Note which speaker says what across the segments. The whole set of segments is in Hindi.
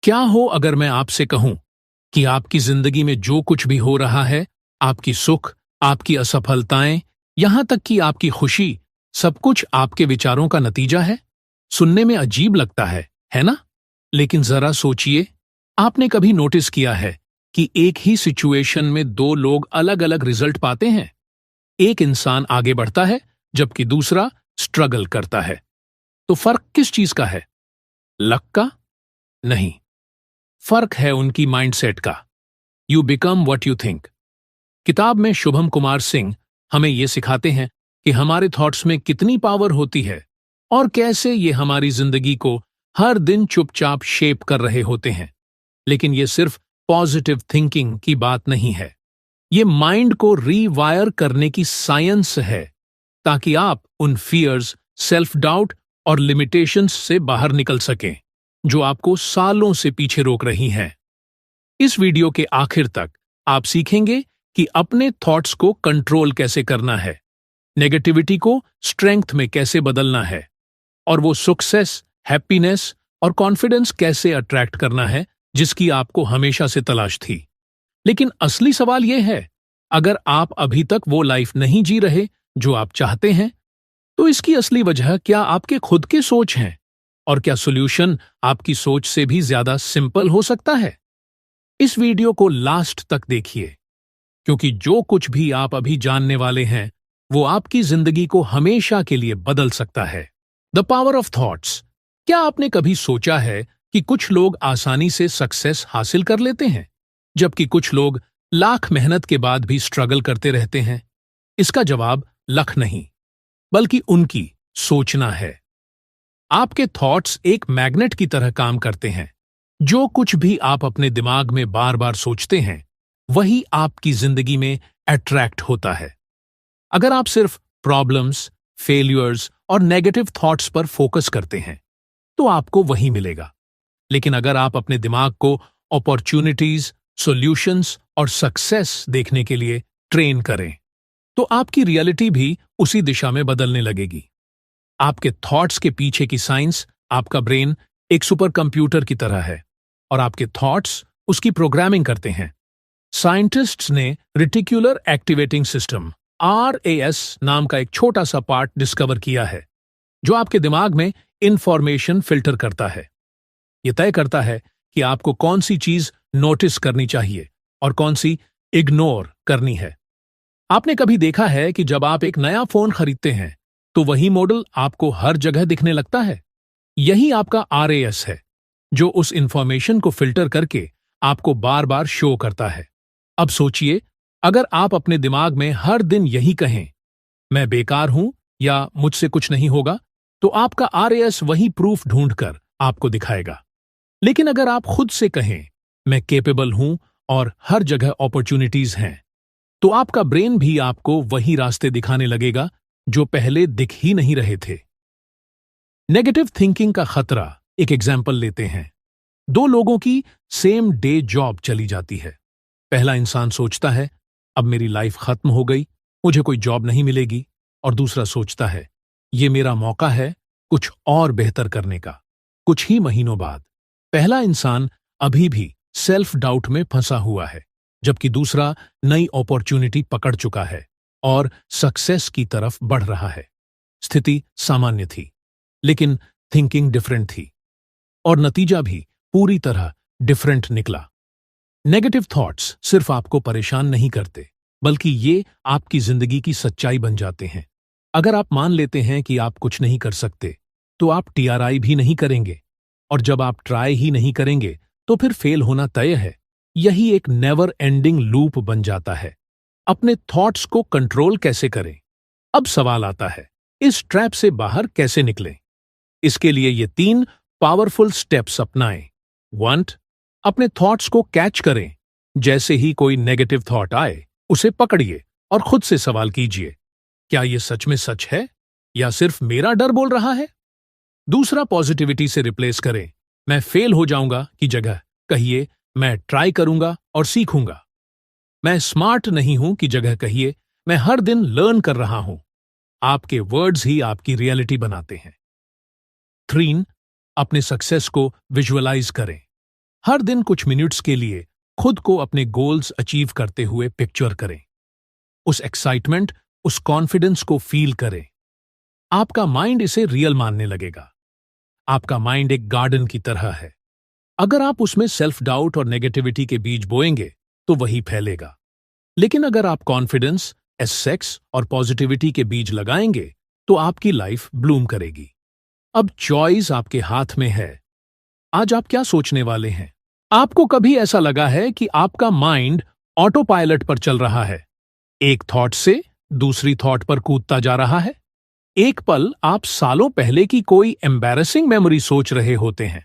Speaker 1: क्या हो अगर मैं आपसे कहूं कि आपकी जिंदगी में जो कुछ भी हो रहा है, आपकी सुख, आपकी असफलताएं, यहां तक कि आपकी खुशी, सब कुछ आपके विचारों का नतीजा है? सुनने में अजीब लगता है ना? लेकिन जरा सोचिए, आपने कभी नोटिस किया है कि एक ही सिचुएशन में दो लोग अलग अलग रिजल्ट पाते हैं? एक इंसान आगे बढ़ता है जबकि दूसरा स्ट्रगल करता है। तो फर्क किस चीज का है? लक का? नहीं, फर्क है उनकी माइंडसेट का। You become what you think. किताब में शुभम कुमार सिंह हमें ये सिखाते हैं कि हमारे थॉट्स में कितनी पावर होती है और कैसे ये हमारी जिंदगी को हर दिन चुपचाप शेप कर रहे होते हैं। लेकिन ये सिर्फ पॉजिटिव थिंकिंग की बात नहीं है, ये माइंड को रीवायर करने की साइंस है, ताकि आप उन फियर्स, सेल्फ डाउट और लिमिटेशंस से बाहर निकल सकें जो आपको सालों से पीछे रोक रही हैं। इस वीडियो के आखिर तक आप सीखेंगे कि अपने थॉट्स को कंट्रोल कैसे करना है, नेगेटिविटी को स्ट्रेंथ में कैसे बदलना है, और वो सक्सेस, हैप्पीनेस और कॉन्फिडेंस कैसे अट्रैक्ट करना है जिसकी आपको हमेशा से तलाश थी। लेकिन असली सवाल यह है, अगर आप अभी तक वो लाइफ नहीं जी रहे जो आप चाहते हैं, तो इसकी असली वजह क्या आपके खुद के सोच हैं? और क्या सॉल्यूशन आपकी सोच से भी ज्यादा सिंपल हो सकता है? इस वीडियो को लास्ट तक देखिए, क्योंकि जो कुछ भी आप अभी जानने वाले हैं वो आपकी जिंदगी को हमेशा के लिए बदल सकता है। The power of thoughts. क्या आपने कभी सोचा है कि कुछ लोग आसानी से सक्सेस हासिल कर लेते हैं, जबकि कुछ लोग लाख मेहनत के बाद भी स्ट्रगल करते रहते हैं? इसका जवाब लक नहीं, बल्कि उनकी सोचना है। आपके थॉट्स एक मैग्नेट की तरह काम करते हैं। जो कुछ भी आप अपने दिमाग में बार बार सोचते हैं, वही आपकी जिंदगी में अट्रैक्ट होता है। अगर आप सिर्फ प्रॉब्लम्स, फेलियर्स और नेगेटिव थॉट्स पर फोकस करते हैं, तो आपको वही मिलेगा। लेकिन अगर आप अपने दिमाग को अपॉर्चुनिटीज, सॉल्यूशंस और सक्सेस देखने के लिए ट्रेन करें, तो आपकी रियलिटी भी उसी दिशा में बदलने लगेगी। आपके थॉट्स के पीछे की साइंस, आपका ब्रेन एक सुपर कंप्यूटर की तरह है और आपके थॉट्स उसकी प्रोग्रामिंग करते हैं। साइंटिस्ट्स ने रेटिकुलर एक्टिवेटिंग सिस्टम RAS नाम का एक छोटा सा पार्ट डिस्कवर किया है, जो आपके दिमाग में इंफॉर्मेशन फिल्टर करता है। यह तय करता है कि आपको कौन सी चीज नोटिस करनी चाहिए और कौन सी इग्नोर करनी है। आपने कभी देखा है कि जब आप एक नया फोन खरीदते हैं तो वही मॉडल आपको हर जगह दिखने लगता है? यही आपका RAS है, जो उस इंफॉर्मेशन को फिल्टर करके आपको बार बार शो करता है। अब सोचिए, अगर आप अपने दिमाग में हर दिन यही कहें, मैं बेकार हूं या मुझसे कुछ नहीं होगा, तो आपका RAS वही प्रूफ ढूंढकर आपको दिखाएगा। लेकिन अगर आप खुद से कहें, मैं केपेबल हूं और हर जगह अपॉर्चुनिटीज हैं, तो आपका ब्रेन भी आपको वही रास्ते दिखाने लगेगा जो पहले दिख ही नहीं रहे थे। नेगेटिव थिंकिंग का खतरा। एक एग्जाम्पल लेते हैं। दो लोगों की सेम डे जॉब चली जाती है। पहला इंसान सोचता है, अब मेरी लाइफ खत्म हो गई, मुझे कोई जॉब नहीं मिलेगी। और दूसरा सोचता है, ये मेरा मौका है कुछ और बेहतर करने का। कुछ ही महीनों बाद पहला इंसान अभी भी सेल्फ डाउट में फंसा हुआ है, जबकि दूसरा नई अपॉर्चुनिटी पकड़ चुका है और सक्सेस की तरफ बढ़ रहा है। स्थिति सामान्य थी, लेकिन थिंकिंग डिफरेंट थी, और नतीजा भी पूरी तरह डिफरेंट निकला। नेगेटिव थॉट्स सिर्फ आपको परेशान नहीं करते, बल्कि ये आपकी जिंदगी की सच्चाई बन जाते हैं। अगर आप मान लेते हैं कि आप कुछ नहीं कर सकते, तो आप TRI भी नहीं करेंगे, और जब आप ट्राई ही नहीं करेंगे, तो फिर फेल होना तय है। यही एक नेवर एंडिंग लूप बन जाता है। अपने थॉट्स को कंट्रोल कैसे करें? अब सवाल आता है, इस ट्रैप से बाहर कैसे निकलें? इसके लिए ये 3 पावरफुल स्टेप्स अपनाएं। 1. अपने थॉट्स को कैच करें। जैसे ही कोई नेगेटिव थॉट आए, उसे पकड़िए और खुद से सवाल कीजिए, क्या ये सच में सच है या सिर्फ मेरा डर बोल रहा है? 2. पॉजिटिविटी से रिप्लेस करें। मैं फेल हो जाऊंगा की जगह कहिए, मैं ट्राई करूंगा और सीखूंगा। मैं स्मार्ट नहीं हूं की जगह कहिए, मैं हर दिन लर्न कर रहा हूं। आपके वर्ड्स ही आपकी रियलिटी बनाते हैं। 3. अपने सक्सेस को विजुअलाइज करें। हर दिन कुछ मिनट्स के लिए खुद को अपने गोल्स अचीव करते हुए पिक्चर करें। उस एक्साइटमेंट, उस कॉन्फिडेंस को फील करें। आपका माइंड इसे रियल मानने लगेगा। आपका माइंड एक गार्डन की तरह है। अगर आप उसमें सेल्फ डाउट और नेगेटिविटी के बीज बोएंगे तो वही फैलेगा। लेकिन अगर आप कॉन्फिडेंस, एसेक्स और पॉजिटिविटी के बीज लगाएंगे तो आपकी लाइफ ब्लूम करेगी। अब चॉइस आपके हाथ में है। आज आप क्या सोचने वाले हैं? आपको कभी ऐसा लगा है कि आपका माइंड ऑटो पायलट पर चल रहा है, एक थॉट से दूसरी थॉट पर कूदता जा रहा है? एक पल आप सालों पहले की कोई एम्बैरेसिंग मेमोरी सोच रहे होते हैं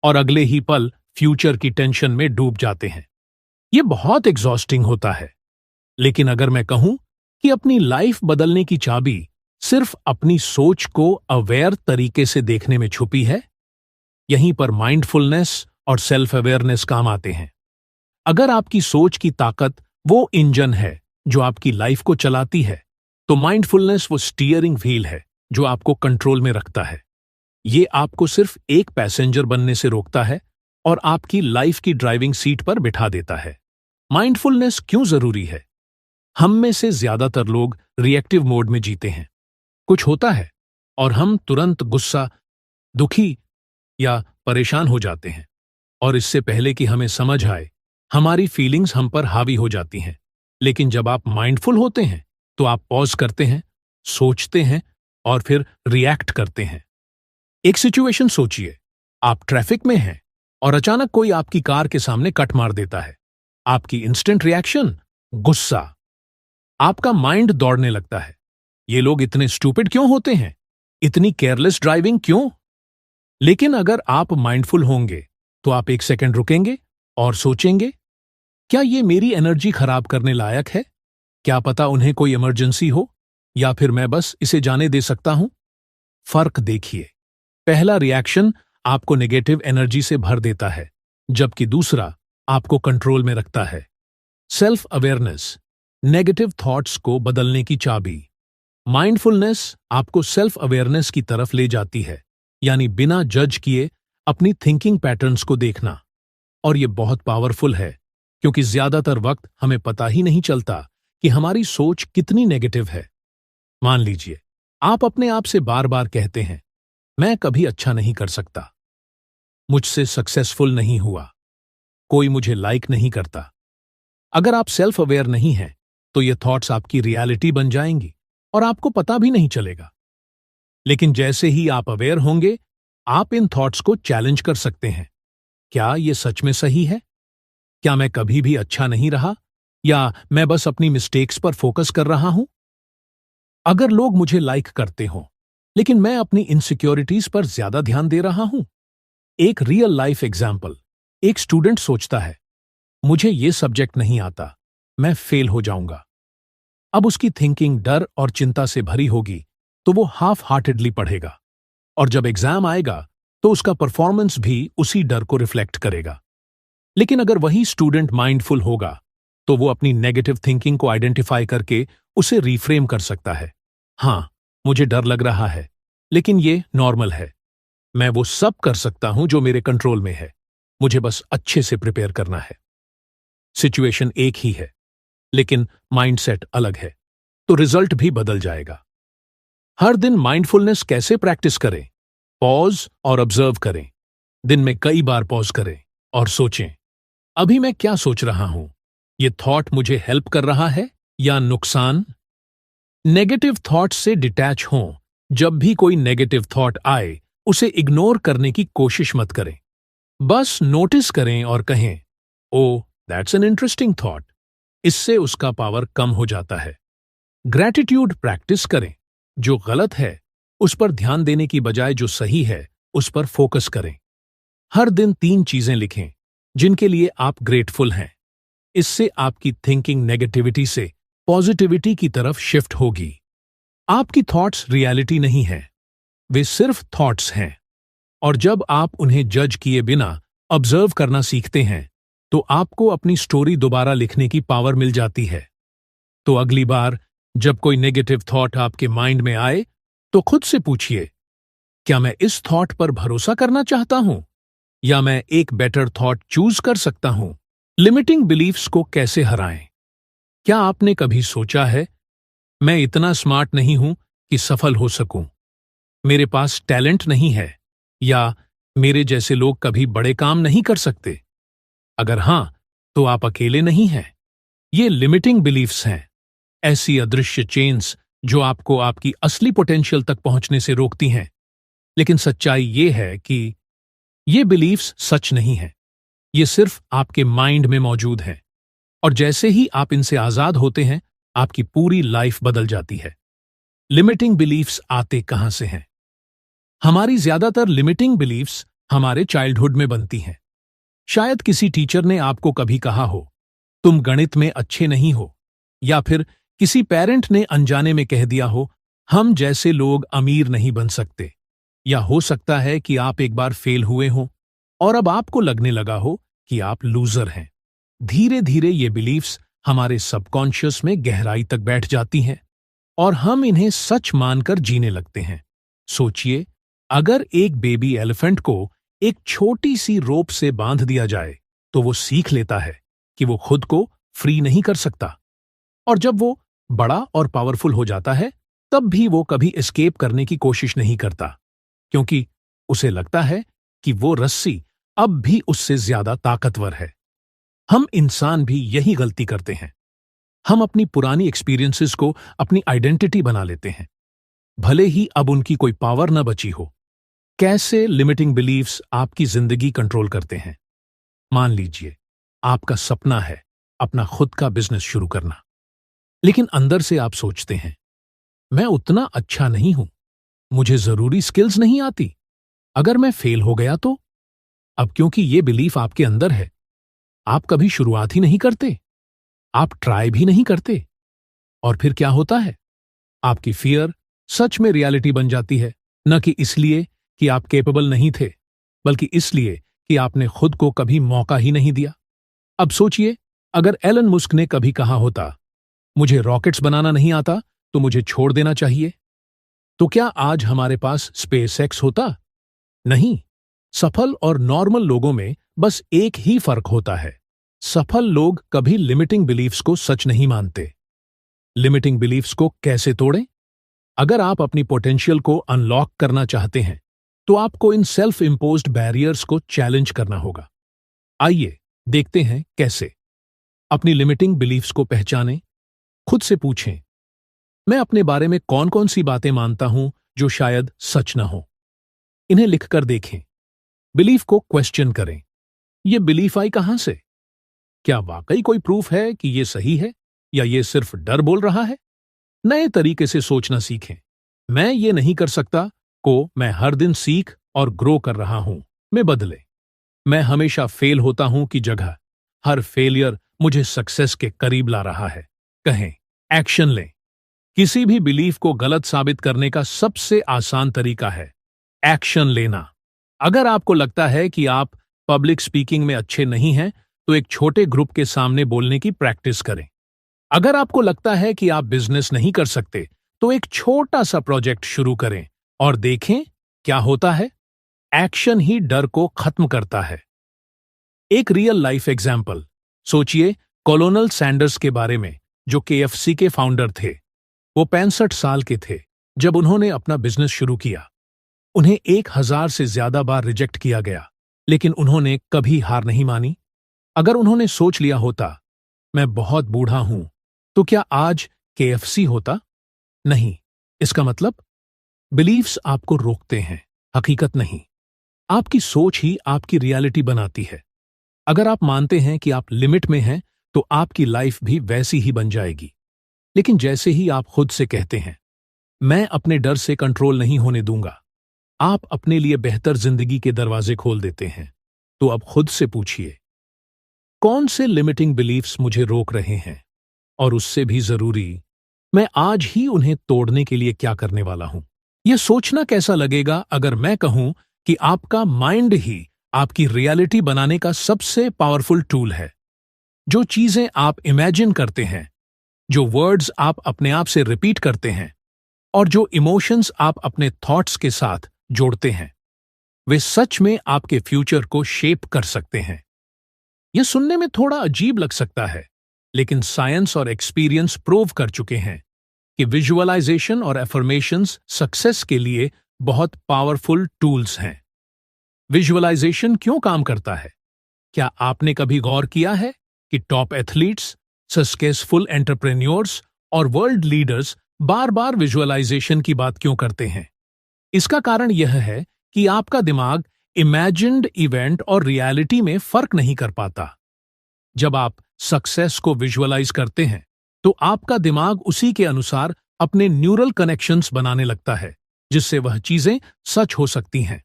Speaker 1: और अगले ही पल फ्यूचर की टेंशन में डूब जाते हैं। यह बहुत एग्जॉस्टिंग होता है। लेकिन अगर मैं कहूं कि अपनी लाइफ बदलने की चाबी सिर्फ अपनी सोच को अवेयर तरीके से देखने में छुपी है, यहीं पर माइंडफुलनेस और सेल्फ अवेयरनेस काम आते हैं। अगर आपकी सोच की ताकत वो इंजन है जो आपकी लाइफ को चलाती है, तो माइंडफुलनेस वो स्टीयरिंग व्हील है जो आपको कंट्रोल में रखता है। ये आपको सिर्फ एक पैसेंजर बनने से रोकता है और आपकी लाइफ की ड्राइविंग सीट पर बिठा देता है। माइंडफुलनेस क्यों जरूरी है? हम में से ज्यादातर लोग रिएक्टिव मोड में जीते हैं। कुछ होता है और हम तुरंत गुस्सा, दुखी या परेशान हो जाते हैं, और इससे पहले कि हमें समझ आए हमारी फीलिंग्स हम पर हावी हो जाती हैं। लेकिन जब आप माइंडफुल होते हैं तो आप पॉज करते हैं, सोचते हैं और फिर रिएक्ट करते हैं। एक सिचुएशन सोचिए, आप ट्रैफिक में हैं और अचानक कोई आपकी कार के सामने कट मार देता है। आपकी इंस्टेंट रिएक्शन गुस्सा। आपका माइंड दौड़ने लगता है, ये लोग इतने स्टूपिड क्यों होते हैं, इतनी केयरलेस ड्राइविंग क्यों? लेकिन अगर आप माइंडफुल होंगे तो आप एक सेकंड रुकेंगे और सोचेंगे, क्या ये मेरी एनर्जी खराब करने लायक है? क्या पता उन्हें कोई इमरजेंसी हो, या फिर मैं बस इसे जाने दे सकता हूं? फर्क देखिए। पहला रिएक्शन आपको नेगेटिव एनर्जी से भर देता है, जबकि दूसरा आपको कंट्रोल में रखता है। सेल्फ अवेयरनेस नेगेटिव थॉट्स को बदलने की चाबी। माइंडफुलनेस आपको सेल्फ अवेयरनेस की तरफ ले जाती है, यानी बिना जज किए अपनी थिंकिंग पैटर्न्स को देखना। और यह बहुत पावरफुल है, क्योंकि ज्यादातर वक्त हमें पता ही नहीं चलता कि हमारी सोच कितनी नेगेटिव है। मान लीजिए, आप अपने आप से बार बार कहते हैं, मैं कभी अच्छा नहीं कर सकता, मुझसे सक्सेसफुल नहीं हुआ, कोई मुझे लाइक नहीं करता। अगर आप सेल्फ अवेयर नहीं हैं तो ये थॉट्स आपकी रियलिटी बन जाएंगी और आपको पता भी नहीं चलेगा। लेकिन जैसे ही आप अवेयर होंगे, आप इन थॉट्स को चैलेंज कर सकते हैं। क्या ये सच में सही है? क्या मैं कभी भी अच्छा नहीं रहा, या मैं बस अपनी मिस्टेक्स पर फोकस कर रहा हूं? अगर लोग मुझे लाइक करते हों लेकिन मैं अपनी इनसिक्योरिटीज पर ज्यादा ध्यान दे रहा हूं। एक रियल लाइफ एग्जाम्पल, एक स्टूडेंट सोचता है, मुझे ये सब्जेक्ट नहीं आता, मैं फेल हो जाऊंगा। अब उसकी थिंकिंग डर और चिंता से भरी होगी, तो वो हाफ हार्टेडली पढ़ेगा, और जब एग्जाम आएगा तो उसका परफॉर्मेंस भी उसी डर को रिफ्लेक्ट करेगा। लेकिन अगर वही स्टूडेंट माइंडफुल होगा तो वो अपनी नेगेटिव थिंकिंग को आइडेंटिफाई करके उसे रिफ्रेम कर सकता है। हां, मुझे डर लग रहा है, लेकिन ये नॉर्मल है। मैं वो सब कर सकता हूं जो मेरे कंट्रोल में है, मुझे बस अच्छे से प्रिपेयर करना है। सिचुएशन एक ही है, लेकिन माइंडसेट अलग है, तो रिजल्ट भी बदल जाएगा। हर दिन माइंडफुलनेस कैसे प्रैक्टिस करें? पॉज और ऑब्जर्व करें। दिन में कई बार पॉज करें और सोचें, अभी मैं क्या सोच रहा हूं? ये थॉट मुझे हेल्प कर रहा है या नुकसान? नेगेटिव थॉट से डिटैच हों। जब भी कोई नेगेटिव थॉट आए, उसे इग्नोर करने की कोशिश मत करें। बस नोटिस करें और कहें, ओ, दैट्स एन इंटरेस्टिंग थॉट। इससे उसका पावर कम हो जाता है। ग्रैटिट्यूड प्रैक्टिस करें। जो गलत है उस पर ध्यान देने की बजाय जो सही है उस पर फोकस करें। हर दिन 3 चीजें लिखें जिनके लिए आप ग्रेटफुल हैं। इससे आपकी थिंकिंग नेगेटिविटी से पॉजिटिविटी की तरफ शिफ्ट होगी। आपकी थॉट्स रियलिटी नहीं है, वे सिर्फ थॉट्स हैं। और जब आप उन्हें जज किए बिना ऑब्जर्व करना सीखते हैं, तो आपको अपनी स्टोरी दोबारा लिखने की पावर मिल जाती है। तो अगली बार जब कोई नेगेटिव थॉट आपके माइंड में आए, तो खुद से पूछिए, क्या मैं इस थॉट पर भरोसा करना चाहता हूं, या मैं एक बेटर थॉट चूज कर सकता हूं। लिमिटिंग बिलीफ्स को कैसे हराएं? क्या आपने कभी सोचा है, मैं इतना स्मार्ट नहीं हूं कि सफल हो सकूं, मेरे पास टैलेंट नहीं है, या मेरे जैसे लोग कभी बड़े काम नहीं कर सकते? अगर हां, तो आप अकेले नहीं हैं। ये लिमिटिंग बिलीफ्स हैं, ऐसी अदृश्य चेन्स जो आपको आपकी असली पोटेंशियल तक पहुंचने से रोकती हैं। लेकिन सच्चाई ये है कि ये बिलीफ्स सच नहीं है, ये सिर्फ आपके माइंड में मौजूद हैं, और जैसे ही आप इनसे आजाद होते हैं, आपकी पूरी लाइफ बदल जाती है। लिमिटिंग बिलीफ्स आते कहां से हैं? हमारी ज्यादातर लिमिटिंग बिलीफ्स हमारे चाइल्डहुड में बनती हैं। शायद किसी टीचर ने आपको कभी कहा हो, तुम गणित में अच्छे नहीं हो, या फिर किसी पेरेंट ने अनजाने में कह दिया हो, हम जैसे लोग अमीर नहीं बन सकते। या हो सकता है कि आप एक बार फेल हुए हो और अब आपको लगने लगा हो कि आप लूजर हैं। धीरे धीरे ये बिलीफ्स हमारे सबकॉन्शियस में गहराई तक बैठ जाती हैं और हम इन्हें सच मानकर जीने लगते हैं। सोचिए, अगर एक बेबी एलिफेंट को एक छोटी सी रोप से बांध दिया जाए तो वो सीख लेता है कि वो खुद को फ्री नहीं कर सकता, और जब वो बड़ा और पावरफुल हो जाता है तब भी वो कभी एस्केप करने की कोशिश नहीं करता, क्योंकि उसे लगता है कि वो रस्सी अब भी उससे ज्यादा ताकतवर है। हम इंसान भी यही गलती करते हैं। हम अपनी पुरानी एक्सपीरियंसेस को अपनी आइडेंटिटी बना लेते हैं, भले ही अब उनकी कोई पावर न बची हो। कैसे लिमिटिंग बिलीफ्स आपकी जिंदगी कंट्रोल करते हैं? मान लीजिए, आपका सपना है अपना खुद का बिजनेस शुरू करना, लेकिन अंदर से आप सोचते हैं, मैं उतना अच्छा नहीं हूं, मुझे जरूरी स्किल्स नहीं आती, अगर मैं फेल हो गया तो? अब क्योंकि ये बिलीफ आपके अंदर है, आप कभी शुरुआत ही नहीं करते, आप ट्राई भी नहीं करते, और फिर क्या होता है? आपकी फियर सच में रियलिटी बन जाती है, न कि इसलिए कि आप कैपेबल नहीं थे, बल्कि इसलिए कि आपने खुद को कभी मौका ही नहीं दिया। अब सोचिए, अगर एलन मुस्क ने कभी कहा होता, मुझे रॉकेट्स बनाना नहीं आता तो मुझे छोड़ देना चाहिए, तो क्या आज हमारे पास स्पेस एक्स होता? नहीं। सफल और नॉर्मल लोगों में बस एक ही फर्क होता है, सफल लोग कभी लिमिटिंग बिलीफ्स को सच नहीं मानते। लिमिटिंग बिलीफ्स को कैसे तोड़ें? अगर आप अपनी पोटेंशियल को अनलॉक करना चाहते हैं तो आपको इन सेल्फ इम्पोज्ड बैरियर्स को चैलेंज करना होगा। आइए देखते हैं कैसे। अपनी लिमिटिंग बिलीफ्स को पहचानें। खुद से पूछें, मैं अपने बारे में कौन कौन सी बातें मानता हूं जो शायद सच न हो। इन्हें लिखकर देखें। बिलीफ को क्वेश्चन करें, ये बिलीफ आई कहां से? क्या वाकई कोई प्रूफ है कि ये सही है, या ये सिर्फ डर बोल रहा है? नए तरीके से सोचना सीखें। मैं ये नहीं कर सकता को मैं हर दिन सीख और ग्रो कर रहा हूं में बदले। मैं हमेशा फेल होता हूं की जगह हर फेलियर मुझे सक्सेस के करीब ला रहा है कहें। एक्शन लें। किसी भी बिलीफ को गलत साबित करने का सबसे आसान तरीका है एक्शन लेना। अगर आपको लगता है कि आप पब्लिक स्पीकिंग में अच्छे नहीं हैं, तो एक छोटे ग्रुप के सामने बोलने की प्रैक्टिस करें। अगर आपको लगता है कि आप बिजनेस नहीं कर सकते, तो एक छोटा सा प्रोजेक्ट शुरू करें और देखें क्या होता है। एक्शन ही डर को खत्म करता है। एक रियल लाइफ एग्जाम्पल सोचिए, कॉलोनल सैंडर्स के बारे में, जो KFC के फाउंडर थे। वो 65 साल के थे जब उन्होंने अपना बिजनेस शुरू किया। उन्हें 1000 से ज्यादा बार रिजेक्ट किया गया, लेकिन उन्होंने कभी हार नहीं मानी। अगर उन्होंने सोच लिया होता, मैं बहुत बूढ़ा हूं, तो क्या आज KFC होता? नहीं। इसका मतलब बिलीफ्स आपको रोकते हैं, हकीकत नहीं। आपकी सोच ही आपकी रियलिटी बनाती है। अगर आप मानते हैं कि आप लिमिट में हैं, तो आपकी लाइफ भी वैसी ही बन जाएगी। लेकिन जैसे ही आप खुद से कहते हैं, मैं अपने डर से कंट्रोल नहीं होने दूंगा, आप अपने लिए बेहतर जिंदगी के दरवाजे खोल देते हैं। तो अब खुद से पूछिए, कौन से लिमिटिंग बिलीफ्स मुझे रोक रहे हैं? और उससे भी जरूरी, मैं आज ही उन्हें तोड़ने के लिए क्या करने वाला हूं? यह सोचना कैसा लगेगा अगर मैं कहूं कि आपका माइंड ही आपकी रियलिटी बनाने का सबसे पावरफुल टूल है। जो चीजें आप इमेजिन करते हैं, जो वर्ड्स आप अपने आप से रिपीट करते हैं, और जो इमोशंस आप अपने थॉट्स के साथ जोड़ते हैं, वे सच में आपके फ्यूचर को शेप कर सकते हैं। यह सुनने में थोड़ा अजीब लग सकता है, लेकिन साइंस और एक्सपीरियंस प्रूव कर चुके हैं कि विजुअलाइजेशन और एफर्मेशंस सक्सेस के लिए बहुत पावरफुल टूल्स हैं। विजुअलाइजेशन क्यों काम करता है? क्या आपने कभी गौर किया है कि टॉप एथलीट्स, सक्सेसफुल एंटरप्रेन्योर्स और वर्ल्ड लीडर्स बार बार विजुअलाइजेशन की बात क्यों करते हैं? इसका कारण यह है कि आपका दिमाग इमेजिन्ड इवेंट और रियलिटी में फर्क नहीं कर पाता। जब आप सक्सेस को विजुअलाइज करते हैं, तो आपका दिमाग उसी के अनुसार अपने न्यूरल कनेक्शंस बनाने लगता है, जिससे वह चीजें सच हो सकती हैं।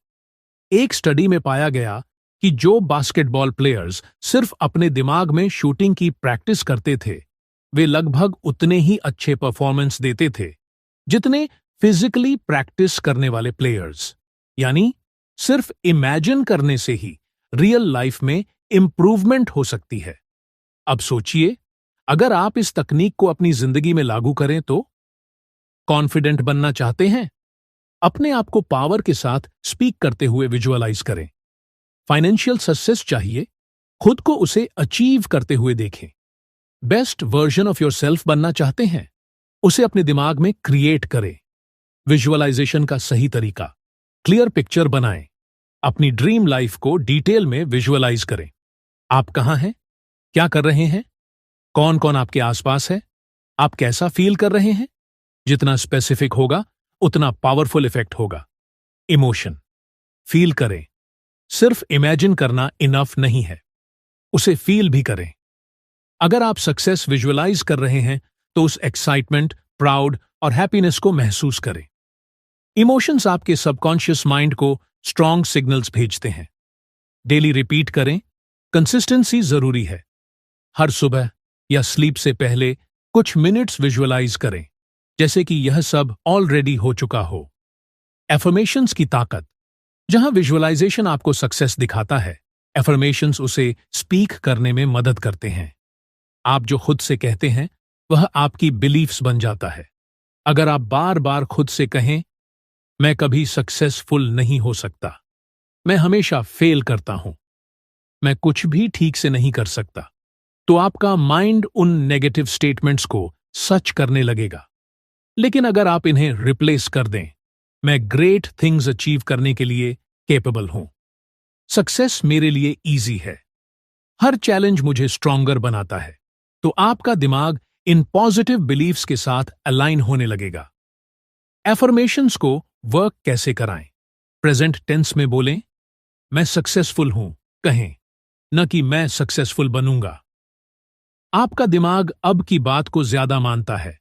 Speaker 1: एक स्टडी में पाया गया कि जो बास्केटबॉल प्लेयर्स सिर्फ अपने दिमाग में शूटिंग की प्रैक्टिस करते थे, वे लगभग उतने ही अच्छे परफॉर्मेंस देते थे जितने फिजिकली प्रैक्टिस करने वाले प्लेयर्स। यानी सिर्फ इमेजिन करने से ही रियल लाइफ में इंप्रूवमेंट हो सकती है। अब सोचिए, अगर आप इस तकनीक को अपनी जिंदगी में लागू करें तो? कॉन्फिडेंट बनना चाहते हैं? अपने आप को पावर के साथ स्पीक करते हुए विजुअलाइज करें। फाइनेंशियल सक्सेस चाहिए? खुद को उसे अचीव करते हुए देखें। बेस्ट वर्जन ऑफ योरसेल्फ बनना चाहते हैं? उसे अपने दिमाग में क्रिएट करें। विजुअलाइजेशन का सही तरीका: क्लियर पिक्चर बनाएं। अपनी ड्रीम लाइफ को डिटेल में विजुअलाइज करें। आप कहां हैं? क्या कर रहे हैं? कौन कौन आपके आसपास है? आप कैसा फील कर रहे हैं? जितना स्पेसिफिक होगा, उतना पावरफुल इफेक्ट होगा। इमोशन फील करें। सिर्फ इमेजिन करना इनफ नहीं है, उसे फील भी करें। अगर आप सक्सेस विजुअलाइज कर रहे हैं, तो उस एक्साइटमेंट, प्राउड और हैप्पीनेस को महसूस करें। इमोशंस आपके सबकॉन्शियस माइंड को स्ट्रॉन्ग सिग्नल्स भेजते हैं। डेली रिपीट करें। कंसिस्टेंसी जरूरी है। हर सुबह या स्लीप से पहले कुछ मिनट्स विजुअलाइज करें, जैसे कि यह सब ऑलरेडी हो चुका हो। एफर्मेशंस की ताकत: जहां विजुअलाइजेशन आपको सक्सेस दिखाता है, एफर्मेशंस उसे स्पीक करने में मदद करते हैं। आप जो खुद से कहते हैं, वह आपकी बिलीफ्स बन जाता है। अगर आप बार बार खुद से कहें, मैं कभी सक्सेसफुल नहीं हो सकता, मैं हमेशा फेल करता हूं, मैं कुछ भी ठीक से नहीं कर सकता, तो आपका माइंड उन नेगेटिव स्टेटमेंट्स को सच करने लगेगा। लेकिन अगर आप इन्हें रिप्लेस कर दें, मैं ग्रेट थिंग्स अचीव करने के लिए कैपेबल हूं, सक्सेस मेरे लिए इजी है, हर चैलेंज मुझे स्ट्रॉन्गर बनाता है, तो आपका दिमाग इन पॉजिटिव बिलीफ्स के साथ अलाइन होने लगेगा। एफर्मेशंस को वर्क कैसे कराएं? प्रेजेंट टेंस में बोलें। मैं सक्सेसफुल हूं कहें, न कि मैं सक्सेसफुल बनूंगा। आपका दिमाग अब की बात को ज्यादा मानता है।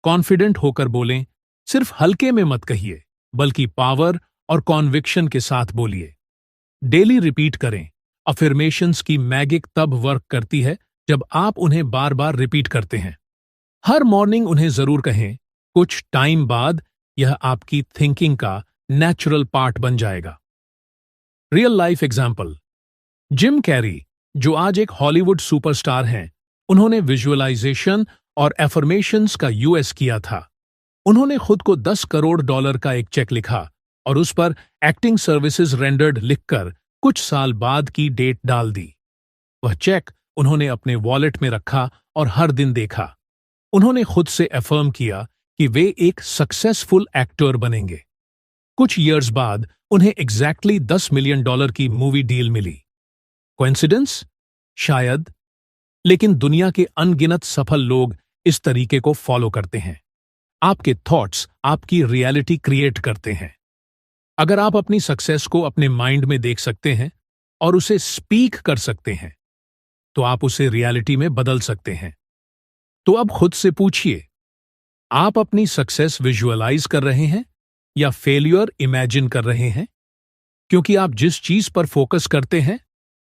Speaker 1: कॉन्फिडेंट होकर बोलें। सिर्फ हल्के में मत कहिए, बल्कि पावर और कॉन्विक्शन के साथ बोलिए। डेली रिपीट करें। अफर्मेशंस की मैजिक तब वर्क करती है जब आप उन्हें बार बार रिपीट करते हैं। हर मॉर्निंग उन्हें जरूर कहें। कुछ टाइम बाद यह आपकी थिंकिंग का नेचुरल पार्ट बन जाएगा। Real life example: Jim Carrey, जो आज एक हॉलीवुड सुपरस्टार हैं, उन्होंने विजुअलाइजेशन और एफर्मेशंस का यूएस किया था। उन्होंने खुद को $10 करोड़ का एक चेक लिखा और उस पर एक्टिंग सर्विसेज रेंडर्ड लिखकर कुछ साल बाद की डेट डाल दी। वह चेक उन्होंने अपने वॉलेट में रखा और हर दिन देखा। उन्होंने खुद से अफर्म किया कि वे एक सक्सेसफुल एक्टर बनेंगे। कुछ ईयर्स बाद उन्हें एग्जैक्टली $10 मिलियन की मूवी डील मिली। कोइंसिडेंस? शायद, लेकिन दुनिया के अनगिनत सफल लोग इस तरीके को फॉलो करते हैं। आपके थॉट्स आपकी रियलिटी क्रिएट करते हैं। अगर आप अपनी सक्सेस को अपने माइंड में देख सकते हैं और उसे स्पीक कर सकते हैं, तो आप उसे रियलिटी में बदल सकते हैं। तो अब खुद से पूछिए, आप अपनी सक्सेस विजुअलाइज कर रहे हैं या फेलियर इमेजिन कर रहे हैं? क्योंकि आप जिस चीज पर फोकस करते हैं,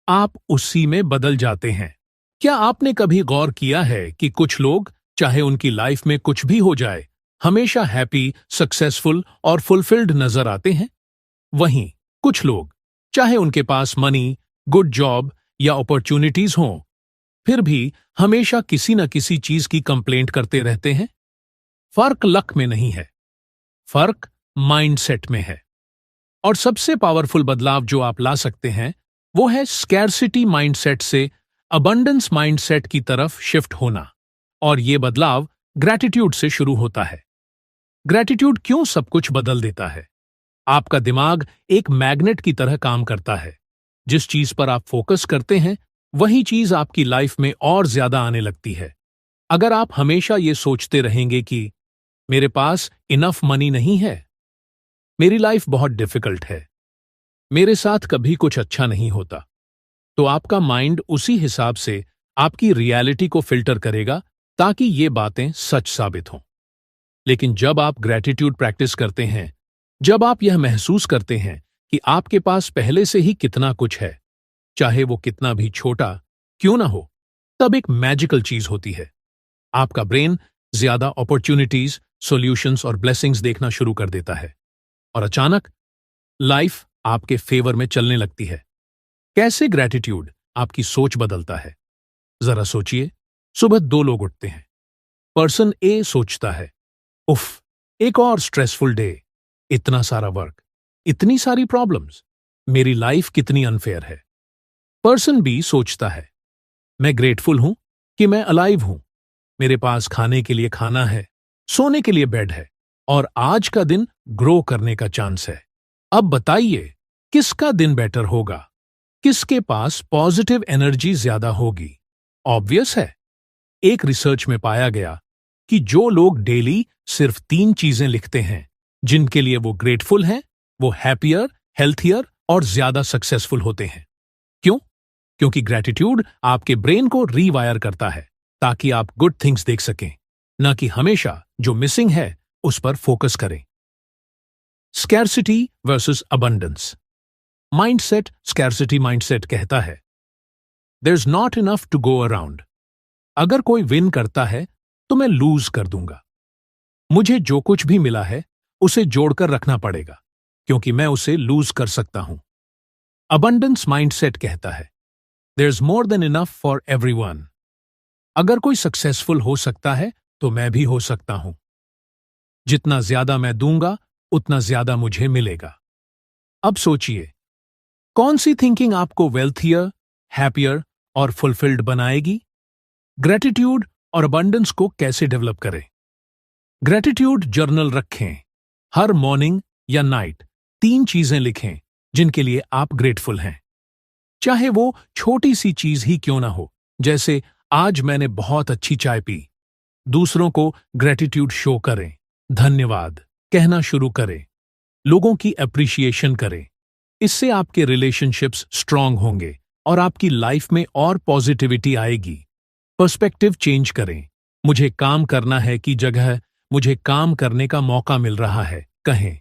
Speaker 1: आप उसी में बदल जाते हैं। क्या आपने कभी गौर किया है कि कुछ लोग, चाहे उनकी लाइफ में कुछ भी हो जाए, हमेशा हैप्पी, सक्सेसफुल और फुलफिल्ड नजर आते हैं? वहीं कुछ लोग, चाहे उनके पास मनी, गुड जॉब या अपॉर्चुनिटीज हों, फिर भी हमेशा किसी न किसी चीज की कंप्लेंट करते रहते हैं। फर्क लक में नहीं है, फर्क माइंडसेट में है। और सबसे पावरफुल बदलाव जो आप ला सकते हैं वो है स्कैर्सिटी माइंडसेट से अबंडेंस माइंडसेट की तरफ शिफ्ट होना। और ये बदलाव ग्रैटिट्यूड से शुरू होता है। ग्रैटिट्यूड क्यों सब कुछ बदल देता है? आपका दिमाग एक मैग्नेट की तरह काम करता है। जिस चीज पर आप फोकस करते हैं वही चीज आपकी लाइफ में और ज्यादा आने लगती है। अगर आप हमेशा ये सोचते रहेंगे कि मेरे पास इनफ मनी नहीं है, मेरी लाइफ बहुत डिफिकल्ट है, मेरे साथ कभी कुछ अच्छा नहीं होता, तो आपका माइंड उसी हिसाब से आपकी रियलिटी को फिल्टर करेगा ताकि ये बातें सच साबित हों। लेकिन जब आप ग्रैटिट्यूड प्रैक्टिस करते हैं, जब आप यह महसूस करते हैं कि आपके पास पहले से ही कितना कुछ है, चाहे वो कितना भी छोटा क्यों ना हो, तब एक मैजिकल चीज होती है। आपका ब्रेन ज्यादा अपॉर्चुनिटीज, सॉल्यूशंस और ब्लेसिंग्स देखना शुरू कर देता है और अचानक लाइफ आपके फेवर में चलने लगती है। कैसे ग्रैटिट्यूड आपकी सोच बदलता है? जरा सोचिए। सुबह दो लोग उठते हैं। पर्सन ए सोचता है, उफ, एक और स्ट्रेसफुल डे, इतना सारा वर्क, इतनी सारी प्रॉब्लम्स, मेरी लाइफ कितनी अनफेयर है। पर्सन बी सोचता है, मैं ग्रेटफुल हूं कि मैं अलाइव हूं, मेरे पास खाने के लिए खाना है, सोने के लिए बेड है और आज का दिन ग्रो करने का चांस है। अब बताइए किसका दिन बेटर होगा? किसके पास पॉजिटिव एनर्जी ज्यादा होगी? ऑब्वियस है। एक रिसर्च में पाया गया कि जो लोग डेली सिर्फ 3 चीजें लिखते हैं जिनके लिए वो ग्रेटफुल हैं, वो हैप्पियर, हेल्थियर और ज्यादा सक्सेसफुल होते हैं। क्यों? क्योंकि ग्रैटिट्यूड आपके ब्रेन को रीवायर करता है ताकि आप गुड थिंग्स देख सकें, न कि हमेशा जो मिसिंग है उस पर फोकस करें। Scarcity versus abundance mindset. Scarcity mindset कहता है, there is not enough to go around. अगर कोई विन करता है तो मैं लूज कर दूंगा। मुझे जो कुछ भी मिला है उसे जोड़कर रखना पड़ेगा क्योंकि मैं उसे लूज कर सकता हूं। अबंडेंस माइंडसेट कहता है, there is more than enough for everyone. अगर कोई सक्सेसफुल हो सकता है तो मैं भी हो सकता हूं। जितना ज्यादा मैं दूंगा उतना ज्यादा मुझे मिलेगा। अब सोचिए, कौन सी थिंकिंग आपको वेल्थियर, हैप्पियर और फुलफिल्ड बनाएगी? ग्रैटिट्यूड और अबंडेंस को कैसे डेवलप करें? ग्रैटिट्यूड जर्नल रखें। हर मॉर्निंग या नाइट 3 चीजें लिखें जिनके लिए आप ग्रेटफुल हैं। चाहे वो छोटी सी चीज ही क्यों ना हो, जैसे आज मैंने बहुत अच्छी चाय पी। दूसरों को ग्रैटिट्यूड शो करें, धन्यवाद कहना शुरू करें, लोगों की अप्रिशिएशन करें। इससे आपके रिलेशनशिप्स स्ट्रांग होंगे और आपकी लाइफ में और पॉजिटिविटी आएगी। पर्सपेक्टिव चेंज करें। मुझे काम करना है की जगह मुझे काम करने का मौका मिल रहा है कहें।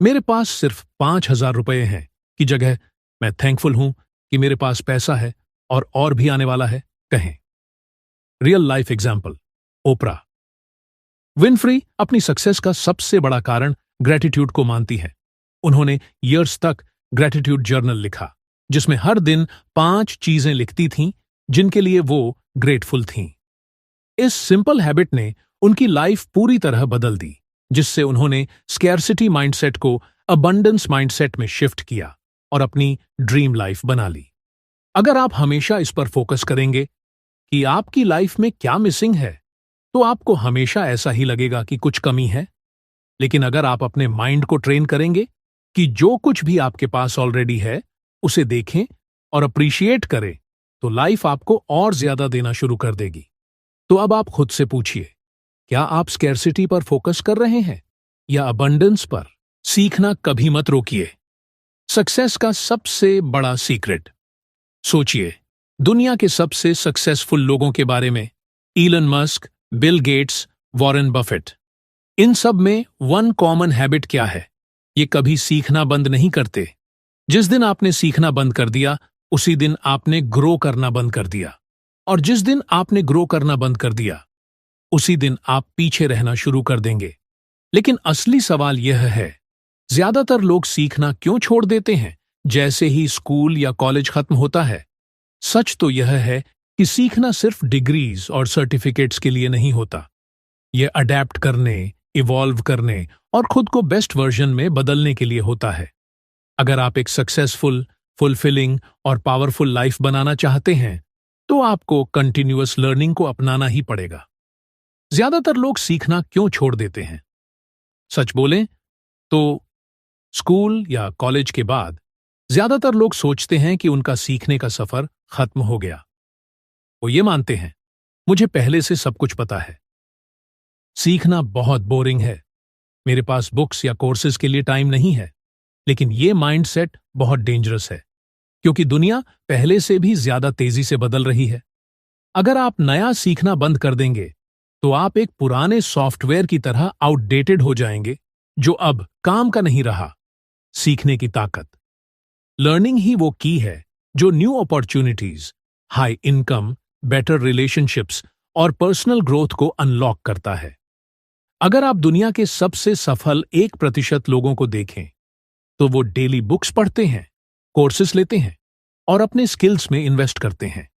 Speaker 1: मेरे पास सिर्फ 5,000 रुपए हैं की जगह मैं थैंकफुल हूं कि मेरे पास पैसा है और भी आने वाला है कहें। रियल लाइफ एग्जाम्पल, ओपरा विनफ्री अपनी सक्सेस का सबसे बड़ा कारण ग्रैटिट्यूड को मानती है। उन्होंने ईयर्स तक ग्रैटिट्यूड जर्नल लिखा जिसमें हर दिन 5 चीजें लिखती थीं जिनके लिए वो ग्रेटफुल थीं। इस सिंपल हैबिट ने उनकी लाइफ पूरी तरह बदल दी, जिससे उन्होंने स्कैर्सिटी माइंडसेट को अबंडेंस माइंडसेट में शिफ्ट किया और अपनी ड्रीम लाइफ बना ली। अगर आप हमेशा इस पर फोकस करेंगे कि आपकी लाइफ में क्या मिसिंग है, तो आपको हमेशा ऐसा ही लगेगा कि कुछ कमी है। लेकिन अगर आप अपने माइंड को ट्रेन करेंगे कि जो कुछ भी आपके पास ऑलरेडी है उसे देखें और अप्रिशिएट करें, तो लाइफ आपको और ज्यादा देना शुरू कर देगी। तो अब आप खुद से पूछिए, क्या आप स्कैर्सिटी पर फोकस कर रहे हैं या अबंडेंस पर? सीखना कभी मत रोकिए। सक्सेस का सबसे बड़ा सीक्रेट। सोचिए, दुनिया के सबसे सक्सेसफुल लोगों के बारे में, Elon Musk, Bill Gates, Warren Buffett. इन सब में वन कॉमन हैबिट क्या है? ये कभी सीखना बंद नहीं करते। जिस दिन आपने सीखना बंद कर दिया उसी दिन आपने ग्रो करना बंद कर दिया, और जिस दिन आपने ग्रो करना बंद कर दिया उसी दिन आप पीछे रहना शुरू कर देंगे। लेकिन असली सवाल यह है, ज्यादातर लोग सीखना क्यों छोड़ देते हैं जैसे ही स्कूल या कॉलेज खत्म होता है? सच तो यह है कि सीखना सिर्फ डिग्रीज और सर्टिफिकेट्स के लिए नहीं होता। यह अडेप्ट करने, इवॉल्व करने और खुद को बेस्ट वर्जन में बदलने के लिए होता है। अगर आप एक सक्सेसफुल, फुलफिलिंग और पावरफुल लाइफ बनाना चाहते हैं तो आपको कंटिन्यूअस लर्निंग को अपनाना ही पड़ेगा। ज्यादातर लोग सीखना क्यों छोड़ देते हैं? सच बोलें तो स्कूल या कॉलेज के बाद ज्यादातर लोग सोचते हैं कि उनका सीखने का सफर खत्म हो गया। वो ये मानते हैं, मुझे पहले से सब कुछ पता है। सीखना बहुत बोरिंग है, मेरे पास बुक्स या कोर्सेज के लिए टाइम नहीं है। लेकिन ये माइंडसेट बहुत डेंजरस है, क्योंकि दुनिया पहले से भी ज्यादा तेजी से बदल रही है। अगर आप नया सीखना बंद कर देंगे तो आप एक पुराने सॉफ्टवेयर की तरह आउटडेटेड हो जाएंगे, जो अब काम का नहीं रहा। सीखने की ताकत, लर्निंग ही वो की है जो new opportunities, high income, better relationships और पर्सनल ग्रोथ को अनलॉक करता है। अगर आप दुनिया के सबसे सफल 1% लोगों को देखें तो वो डेली बुक्स पढ़ते हैं, कोर्सेस लेते हैं और अपने स्किल्स में इन्वेस्ट करते हैं।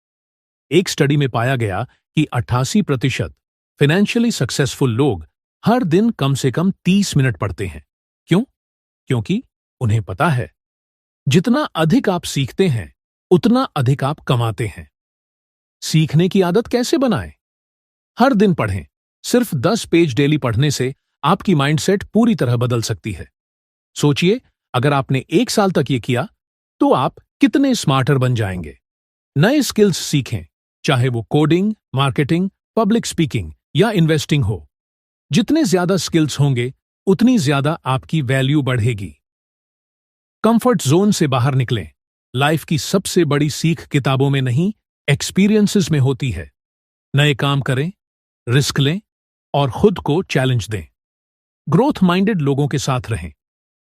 Speaker 1: एक स्टडी में पाया गया कि 88% फाइनेंशियली सक्सेसफुल लोग हर दिन कम से कम 30 मिनट पढ़ते हैं। क्यों? क्योंकि उन्हें पता है, जितना अधिक आप सीखते हैं उतना अधिक आप कमाते हैं। सीखने की आदत कैसे बनाएं? हर दिन पढ़ें। सिर्फ 10 पेज डेली पढ़ने से आपकी माइंडसेट पूरी तरह बदल सकती है। सोचिए, अगर आपने 1 साल तक ये किया तो आप कितने स्मार्टर बन जाएंगे। नए स्किल्स सीखें, चाहे वो कोडिंग, मार्केटिंग, पब्लिक स्पीकिंग या इन्वेस्टिंग हो। जितने ज्यादा स्किल्स होंगे उतनी ज्यादा आपकी वैल्यू बढ़ेगी। कंफर्ट जोन से बाहर निकलें। लाइफ की सबसे बड़ी सीख किताबों में नहीं, एक्सपीरियंसेस में होती है। नए काम करें, रिस्क लें और खुद को चैलेंज दें। ग्रोथ माइंडेड लोगों के साथ रहें।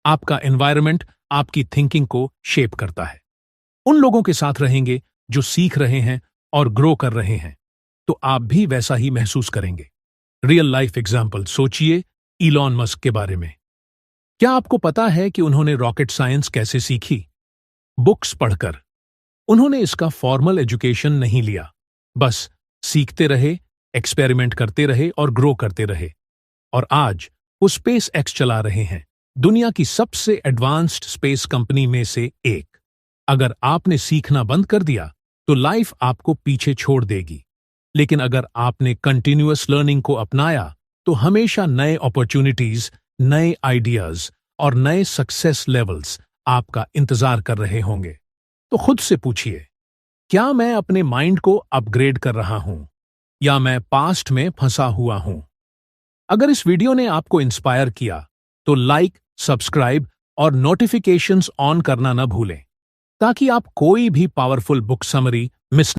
Speaker 1: आपका एनवायरनमेंट आपकी थिंकिंग को शेप करता है। उन लोगों के साथ रहेंगे जो सीख रहे हैं और ग्रो कर रहे हैं, तो आप भी वैसा ही महसूस करेंगे। रियल लाइफ एग्जाम्पल सोचिए, इलॉन मस्क के बारे में। क्या आपको पता है कि उन्होंने रॉकेट साइंस कैसे सीखी? बुक्स पढ़कर। उन्होंने इसका फॉर्मल एजुकेशन नहीं लिया, बस सीखते रहे, एक्सपेरिमेंट करते रहे और ग्रो करते रहे। और आज वो स्पेस एक्स चला रहे हैं, दुनिया की सबसे एडवांस्ड स्पेस कंपनी में से एक। अगर आपने सीखना बंद कर दिया तो लाइफ आपको पीछे छोड़ देगी, लेकिन अगर आपने कंटिन्यूअस लर्निंग को अपनाया तो हमेशा नए अपॉर्चुनिटीज, नए आइडियाज और नए सक्सेस लेवल्स आपका इंतजार कर रहे होंगे। तो खुद से पूछिए, क्या मैं अपने माइंड को अपग्रेड कर रहा हूं या मैं पास्ट में फंसा हुआ हूं? अगर इस वीडियो ने आपको इंस्पायर किया तो लाइक, सब्सक्राइब और नोटिफिकेशंस ऑन करना न भूलें, ताकि आप कोई भी पावरफुल बुक समरी मिस